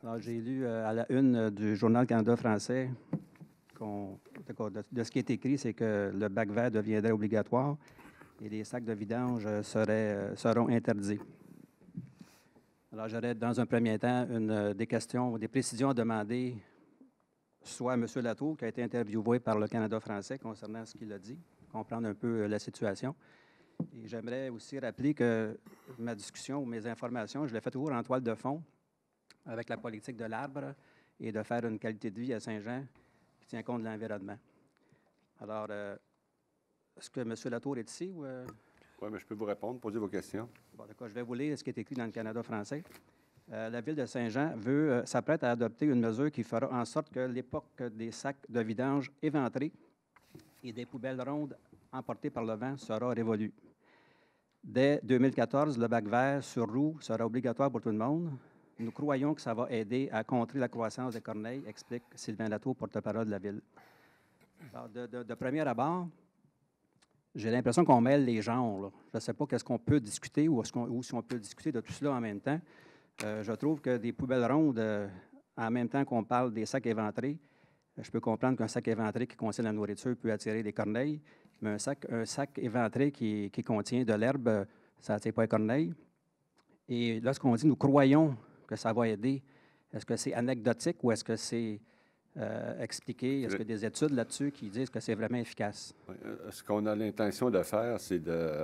Alors, j'ai lu à la une du Journal Canada français de ce qui est écrit, c'est que le bac vert deviendrait obligatoire et les sacs de vidange seront interdits. Alors, j'aurais dans un premier temps des questions, des précisions à demander soit à M. Latour, qui a été interviewé par le Canada français concernant ce qu'il a dit, comprendre un peu la situation. Et j'aimerais aussi rappeler que ma discussion ou mes informations, je l'ai fait toujours en toile de fond avec la politique de l'arbre et de faire une qualité de vie à Saint-Jean qui tient compte de l'environnement. Alors, est-ce que M. Latour est ici? Oui, mais je peux vous répondre, poser vos questions. Bon, d'accord, je vais vous lire ce qui est écrit dans le Canada français. La Ville de Saint-Jean s'apprête à adopter une mesure qui fera en sorte que l'époque des sacs de vidange éventrés et des poubelles rondes emportées par le vent sera révolue. Dès 2014, le bac vert sur roue sera obligatoire pour tout le monde. Nous croyons que ça va aider à contrer la croissance des corneilles, explique Sylvain Latour, porte-parole de la Ville. Alors, de premier abord, j'ai l'impression qu'on mêle les genres, là. Je ne sais pas qu'est-ce qu'on peut discuter ou si on peut discuter de tout cela en même temps. Je trouve que des poubelles rondes, en même temps qu'on parle des sacs éventrés, je peux comprendre qu'un sac éventré qui contient la nourriture peut attirer des corneilles, mais un sac éventré qui contient de l'herbe, ça n'attire pas les corneilles. Et lorsqu'on dit « nous croyons que ça va aider », est-ce que c'est anecdotique ou est-ce que c'est expliqué? Est-ce qu'il y a des études là-dessus qui disent que c'est vraiment efficace? Oui, ce qu'on a l'intention de faire,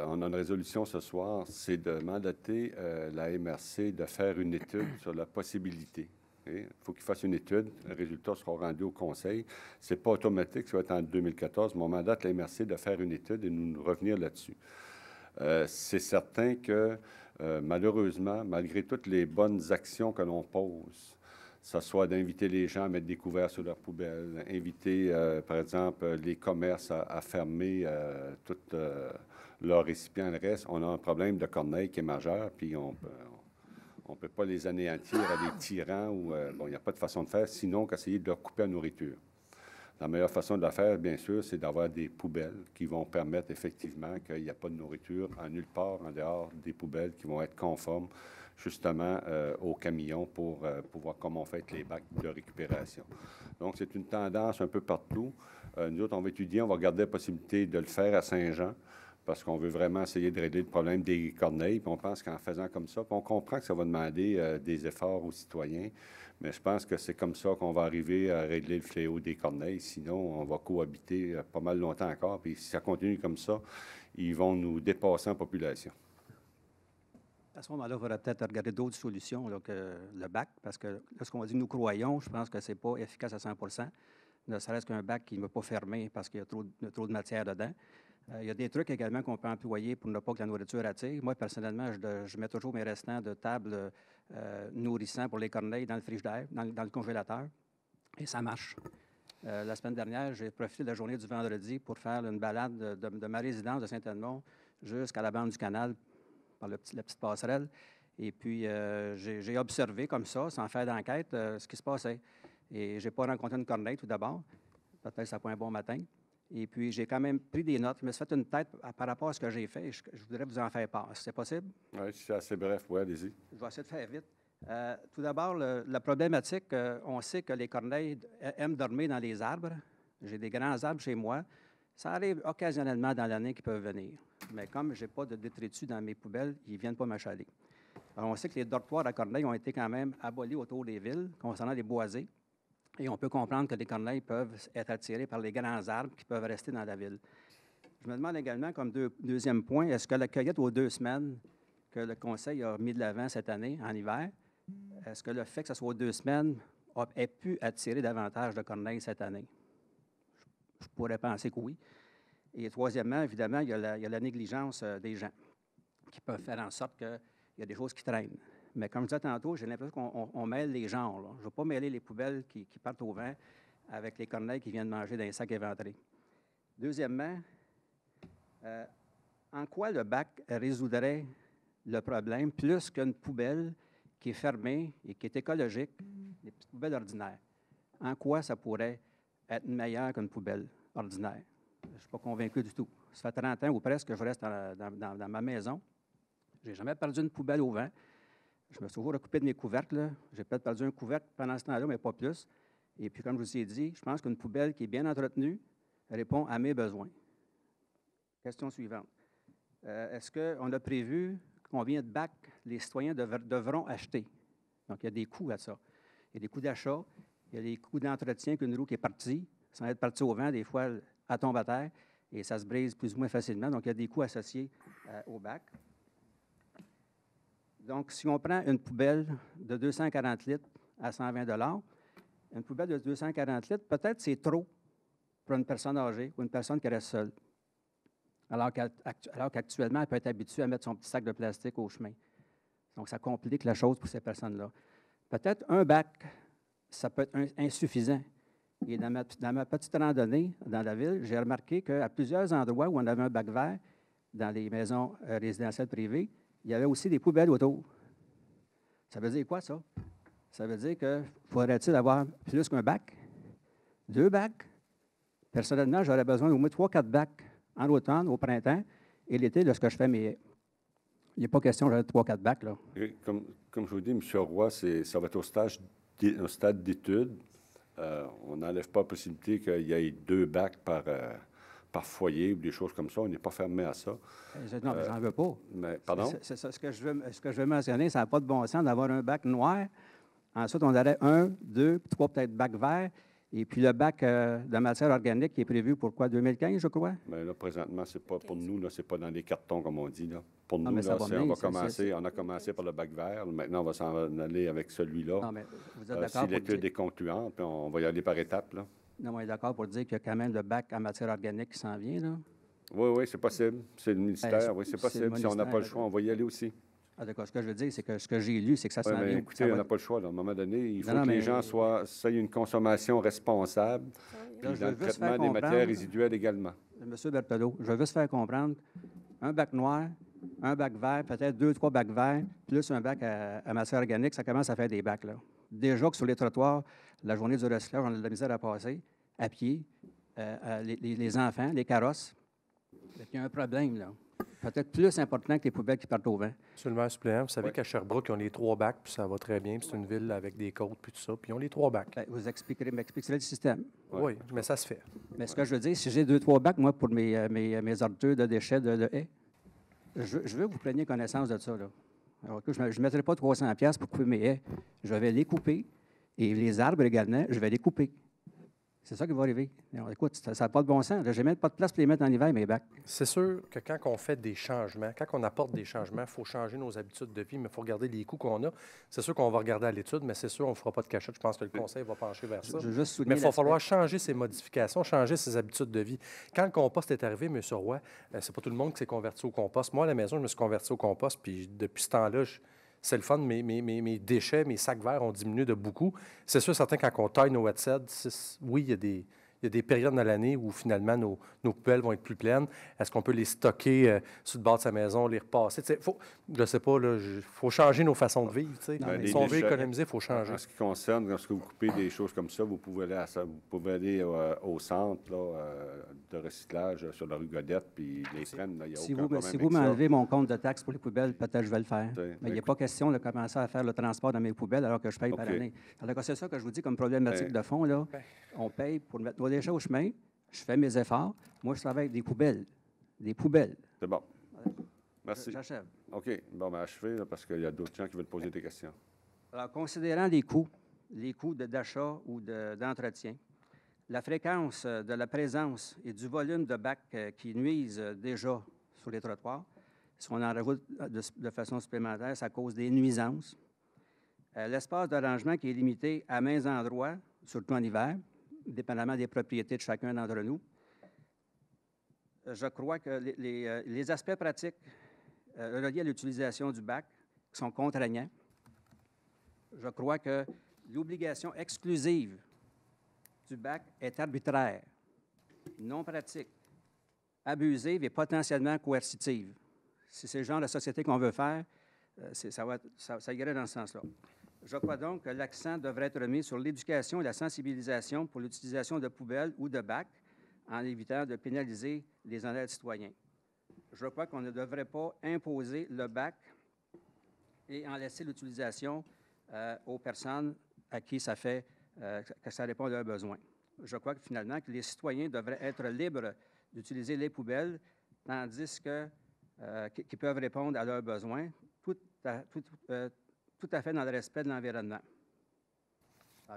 on a une résolution ce soir, c'est de mandater la MRC de faire une étude sur la possibilité. Il faut qu'il fasse une étude. Le résultat sera rendu au Conseil. Ce n'est pas automatique, ça va être en 2014. Mon mandat la MRC de faire une étude et nous revenir là-dessus. C'est certain que, malheureusement, malgré toutes les bonnes actions que l'on pose, que ce soit d'inviter les gens à mettre des couverts sur leurs poubelles, inviter, par exemple, les commerces à fermer tous leurs récipients, le reste, on a un problème de corneilles qui est majeur, puis on ne peut pas les anéantir à des tyrans ou, bon, il n'y a pas de façon de faire, sinon qu'essayer de leur couper la nourriture. La meilleure façon de la faire, bien sûr, c'est d'avoir des poubelles qui vont permettre effectivement qu'il n'y a pas de nourriture en nulle part en dehors des poubelles qui vont être conformes justement aux camions pour pouvoir comment on fait les bacs de récupération. Donc, c'est une tendance un peu partout. Nous autres, on va étudier, on va regarder la possibilité de le faire à Saint-Jean parce qu'on veut vraiment essayer de régler le problème des corneilles. Puis on pense qu'en faisant comme ça, puis on comprend que ça va demander des efforts aux citoyens, mais je pense que c'est comme ça qu'on va arriver à régler le fléau des corneilles. Sinon, on va cohabiter pas mal longtemps encore. Puis si ça continue comme ça, ils vont nous dépasser en population. À ce moment-là, il faudra peut-être regarder d'autres solutions là, que le bac, parce que lorsqu'on dit « nous croyons », je pense que ce n'est pas efficace à 100%, ne serait-ce qu'un bac qui ne va pas fermer parce qu'il y a trop de matière dedans. Il y a des trucs également qu'on peut employer pour ne pas que la nourriture attire. Moi, personnellement, je mets toujours mes restants de table nourrissants pour les corneilles dans le frigidaire, dans le congélateur, et ça marche. La semaine dernière, j'ai profité de la journée du vendredi pour faire une balade de ma résidence de Saint-Edmond jusqu'à la bande du canal, par la petite passerelle. Et puis, j'ai observé comme ça, sans faire d'enquête, ce qui se passait. Et je n'ai pas rencontré une corneille tout d'abord. Peut-être que ça n'a pas un bon matin. Et puis, j'ai quand même pris des notes. Je me suis fait une tête par rapport à ce que j'ai fait. Je voudrais vous en faire part. Est-ce que c'est possible? Oui, c'est assez bref. Oui, allez-y. Je vais essayer de faire vite. Tout d'abord, la problématique, on sait que les corneilles aiment dormir dans les arbres. J'ai des grands arbres chez moi. Ça arrive occasionnellement dans l'année qu'ils peuvent venir. Mais comme je n'ai pas de détritus dans mes poubelles, ils ne viennent pas m'achaler. Alors, on sait que les dortoirs à corneilles ont été quand même abolis autour des villes concernant les boisés. Et on peut comprendre que les corneilles peuvent être attirées par les grands arbres qui peuvent rester dans la ville. Je me demande également, comme deuxième point, est-ce que la cueillette aux 2 semaines que le Conseil a mis de l'avant cette année, en hiver, est-ce que le fait que ce soit aux 2 semaines ait pu attirer davantage de corneilles cette année? Je pourrais penser que oui. Et troisièmement, évidemment, il y a la négligence des gens qui peuvent faire en sorte qu'il y a des choses qui traînent. Mais comme je disais tantôt, j'ai l'impression qu'on mêle les genres, là. Je ne veux pas mêler les poubelles qui partent au vent avec les corneilles qui viennent manger dans les sacs éventrés. Deuxièmement, en quoi le bac résoudrait le problème plus qu'une poubelle qui est fermée et qui est écologique, les petites poubelles ordinaires? En quoi ça pourrait être meilleur qu'une poubelle ordinaire? Je ne suis pas convaincu du tout. Ça fait 30 ans ou presque que je reste dans ma maison. Je n'ai jamais perdu une poubelle au vent. Je me suis toujours recoupé de mes couvercles, là. J'ai peut-être perdu un couvercle pendant ce temps-là, mais pas plus. Et puis, comme je vous ai dit, je pense qu'une poubelle qui est bien entretenue répond à mes besoins. Question suivante. Est-ce qu'on a prévu combien de bacs les citoyens devront acheter? Donc, il y a des coûts à ça. Il y a des coûts d'achat, il y a des coûts d'entretien qu'une roue qui est partie, sans être partie au vent, des fois, elle tombe à terre et ça se brise plus ou moins facilement. Donc, il y a des coûts associés au bac. Donc, si on prend une poubelle de 240 litres à 120 $, une poubelle de 240 litres, peut-être c'est trop pour une personne âgée ou une personne qui reste seule. Alors qu'actuellement, elle peut être habituée à mettre son petit sac de plastique au chemin. Donc, ça complique la chose pour ces personnes-là. Peut-être un bac, ça peut être insuffisant. Et dans ma petite randonnée dans la ville, j'ai remarqué qu'à plusieurs endroits où on avait un bac vert, dans les maisons résidentielles privées, il y avait aussi des poubelles autour. Ça veut dire quoi, ça? Ça veut dire qu'il faudrait-il avoir plus qu'un bac? 2 bacs? Personnellement, j'aurais besoin d'au moins 3-4 bacs en automne, au printemps, et l'été, lorsque je fais mes haies. Il n'est pas question de 3-4 bacs, là. Comme je vous dis, M. Roy, ça va être au stade d'étude. On n'enlève pas la possibilité qu'il y ait 2 bacs par foyer ou des choses comme ça. On n'est pas fermé à ça. Non, mais j'en veux pas. Mais, pardon? C'est ça, ce que je veux mentionner, ça n'a pas de bon sens d'avoir un bac noir. Ensuite, on aurait 1, 2, 3 peut-être bacs verts. Et puis le bac de matière organique qui est prévu pour quoi, 2015, je crois? Bien là, présentement, c'est pas pour nous, là, c'est pas dans les cartons, comme on dit. Là. Pour nous, mais là, on on a commencé par le bac vert. Maintenant, on va s'en aller avec celui-là. Non, mais vous êtes d'accord si l'étude est concluante, puis on va y aller par étapes. Là. Non, on est d'accord pour dire qu'il y a quand même le bac en matière organique qui s'en vient, là? Oui, c'est possible. C'est le ministère, oui, c'est possible. Si on n'a pas le choix, on va y aller aussi. Ah, d'accord. Ce que je veux dire, c'est que ce que j'ai lu, c'est que ça s'en vient. Écoutez, on n'a pas le choix. Là. À un moment donné, il faut que les gens aient une consommation responsable, puis dans le traitement des matières résiduelles également. M. Berthelot, je veux juste faire comprendre, un bac noir, un bac vert, peut-être 2-3 bacs verts, plus un bac à matière organique, ça commence à faire des bacs, là. Déjà que sur les trottoirs, la journée du recyclage, on a de la misère à passer, à pied, les enfants, les carrosses. Il y a un problème, là. Peut-être plus important que les poubelles qui partent au vent. Monsieur le maire suppléant, vous savez qu'à Sherbrooke, ils ont les 3 bacs, puis ça va très bien, puis c'est une ville avec des côtes, puis tout ça, puis ils ont les 3 bacs. Bien, vous m'expliquerez le système. Oui, mais ça se fait. Mais ce que je veux dire, si j'ai 2-3 bacs, moi, pour mes ordures de déchets de haies, je veux que vous preniez connaissance de ça, là. Alors, je ne mettrai pas 300$ pour couper mes haies. Je vais les couper. Et les arbres également, je vais les couper. C'est ça qui va arriver. Alors, écoute, ça n'a pas de bon sens. Je n'ai même pas de place pour les mettre en hiver, mes bacs. C'est sûr que quand on fait des changements, quand on apporte des changements, il faut changer nos habitudes de vie, mais il faut regarder les coûts qu'on a. C'est sûr qu'on va regarder à l'étude, mais c'est sûr qu'on ne fera pas de cachette. Je pense que le conseil va pencher vers ça. Mais il va falloir changer ces modifications, changer ses habitudes de vie. Quand le compost est arrivé, M. Roy, c'est pas tout le monde qui s'est converti au compost. Moi, à la maison, je me suis converti au compost, puis depuis ce temps-là, c'est le fun, mes déchets, mes sacs verts ont diminué de beaucoup. C'est sûr, certain, quand on taille nos headsets, oui, il y a des périodes dans l'année où, finalement, nos poubelles vont être plus pleines. Est-ce qu'on peut les stocker sur le bord de sa maison, les repasser? Je ne sais pas, il faut changer nos façons de vivre. Si on veut économiser, il faut changer. En ce qui concerne, lorsque vous coupez des choses comme ça, vous pouvez aller au centre là, de recyclage sur la rue Godette, puis les prendre. Il y a si aucun problème si vous m'enlevez mon compte de taxes pour les poubelles, peut-être je vais le faire. Mais il n'y a pas question de commencer à faire le transport dans mes poubelles alors que je paye par année. Alors, c'est ça que je vous dis comme problématique de fond. Là. On paye pour mettre nos déchets au chemin. Je fais mes efforts. Moi, je travaille avec des poubelles. Des poubelles. C'est bon. Merci. J'achève. OK. Bon, bien, achevez, là, parce qu'il y a d'autres gens qui veulent poser des questions. Alors, considérant les coûts d'achat ou d'entretien, la fréquence de la présence et du volume de bacs qui nuisent déjà sur les trottoirs, si on en rajoute de façon supplémentaire, ça cause des nuisances. L'espace de rangement qui est limité à mains endroits, surtout en hiver, dépendamment des propriétés de chacun d'entre nous. Je crois que les aspects pratiques reliés à l'utilisation du bac sont contraignants. Je crois que l'obligation exclusive du bac est arbitraire, non pratique, abusive et potentiellement coercitive. Si c'est le genre de société qu'on veut faire, ça irait dans ce sens-là. Je crois donc que l'accent devrait être mis sur l'éducation et la sensibilisation pour l'utilisation de poubelles ou de bacs en évitant de pénaliser les honnêtes citoyens. Je crois qu'on ne devrait pas imposer le bac et en laisser l'utilisation aux personnes à qui ça fait que ça répond à leurs besoins. Je crois que finalement, que les citoyens devraient être libres d'utiliser les poubelles, tandis qu'ils peuvent répondre à leurs besoins, tout à fait dans le respect de l'environnement.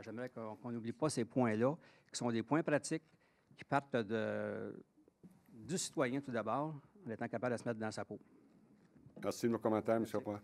J'aimerais qu'on n'oublie pas ces points-là, qui sont des points pratiques qui partent du citoyen tout d'abord, en étant capable de se mettre dans sa peau. Merci de vos commentaires, M. Roy.